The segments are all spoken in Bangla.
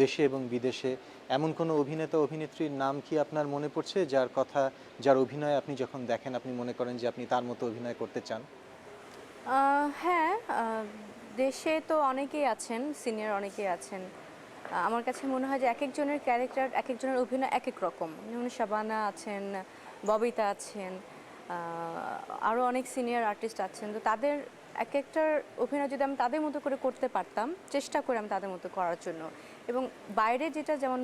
দেশে এবং বিদেশে এমন কোনো অভিনেতা অভিনেত্রীর নাম কি আপনার মনে পড়ছে যার কথা, যার অভিনয় আপনি যখন দেখেন আপনি মনে করেন যে আপনি তার মতো অভিনয় করতে চান? হ্যাঁ, দেশে তো অনেকেই আছেন, সিনিয়র অনেকেই আছেন। আমার কাছে মনে হয় যে একেকজনের ক্যারেক্টার, একেকজনের অভিনয় একেক রকম। যেমন শাবানা আছেন, ববিতা আছেন, আরও অনেক সিনিয়র আর্টিস্ট আছেন। তো তাদের একেকটার অভিনয় যদি আমি তাদের মতো করে করতে পারতাম, চেষ্টা করি আমি তাদের মতো করার জন্য। এবং বাইরে যেটা যেমন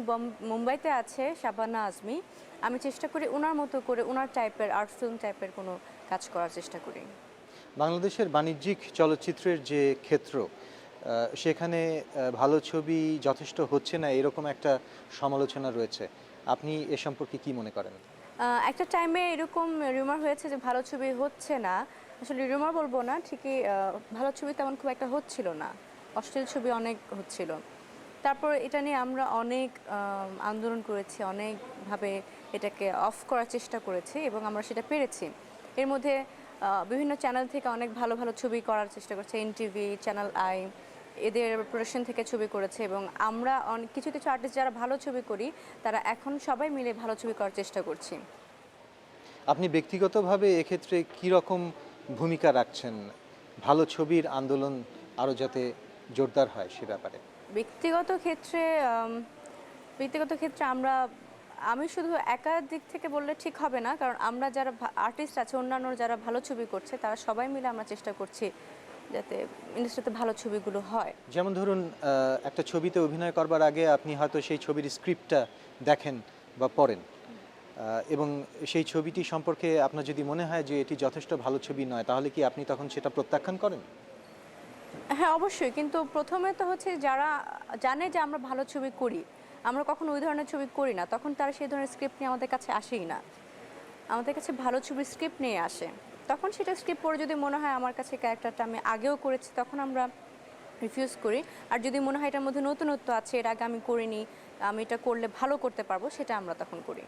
মুম্বাইতে আছে শাবানা আজমি, আমি চেষ্টা করি উনার মতো করে উনার টাইপের আর্ট ফিল্ম টাইপের কোনো কাজ করার চেষ্টা করি। বাংলাদেশের বাণিজ্যিক চলচ্চিত্রের যে ক্ষেত্র, সেখানে ভালো ছবি যথেষ্ট হচ্ছে না এরকম একটা সমালোচনা রয়েছে। আপনি এ সম্পর্কে কি মনে করেন? একটা টাইমে এরকম রিউমার হয়েছে যে ভালো ছবি হচ্ছে না। আসলে রিউমার বলবো না, ঠিকই ভালো ছবি তেমন খুব একটা হচ্ছিল না, অশ্লীল ছবি অনেক হচ্ছিল। তারপর এটা নিয়ে আমরা অনেক আন্দোলন করেছি, অনেকভাবে এটাকে অফ করার চেষ্টা করেছি এবং আমরা সেটা পেরেছি। এর মধ্যে বিভিন্ন চ্যানেল থেকে অনেক ভালো ভালো ছবি করার চেষ্টা করছে, এনটিভি, চ্যানেল আই, এদের প্রোডাকশন থেকে ছবি করেছে এবং আমরা কিছু কিছু আর্টিস্ট যারা ভালো ছবি করি তারা এখন সবাই মিলে ভালো ছবি করার চেষ্টা করছি। আপনি ব্যক্তিগতভাবে এক্ষেত্রে কি রকম ভূমিকা রাখছেন ভালো ছবির আন্দোলন আরও যাতে জোরদার হয় সে ব্যাপারে? ব্যক্তিগত ক্ষেত্রে ব্যক্তিগত ক্ষেত্রে আমি শুধু একার দিক থেকে বললে ঠিক হবে না, কারণ আমরা যারা আর্টিস্ট আছে, অন্যান্য যারা ভালো ছবি করছে, তারা সবাই মিলে আমরা চেষ্টা করছি যাতে ইন্ডাস্ট্রিতে ভালো ছবিগুলো হয়। যেমন ধরুন, একটা ছবিতে অভিনয় করবার আগে আপনি হয়তো সেই ছবির স্ক্রিপ্টটা দেখেন বা পড়েন, এবং সেই ছবিটি সম্পর্কে আপনার যদি মনে হয় যে এটি যথেষ্ট ভালো ছবি নয়, তাহলে কি আপনি তখন সেটা প্রত্যাখ্যান করেন? হ্যাঁ, অবশ্যই। কিন্তু প্রথমে তো হচ্ছে যারা জানে যে আমরা ভালো ছবি করি, আমরা কখনো ওই ধরনের ছবি করি না, তখন তারা সেই ধরনের স্ক্রিপ্ট নিয়ে আমাদের কাছে আসেই না। আমাদের কাছে ভালো ছবির স্ক্রিপ্ট নিয়ে আসে। তখন সেটা স্ক্রিপ্ট পড়ে যদি মনে হয় আমার কাছে ক্যারেক্টারটা আমি আগেও করেছি, তখন আমরা রিফিউজ করি। আর যদি মনে হয় এটার মধ্যে নতুনত্ব আছে, এর আগে আমি করিনি, আমি এটা করলে ভালো করতে পারবো, সেটা আমরা তখন করি।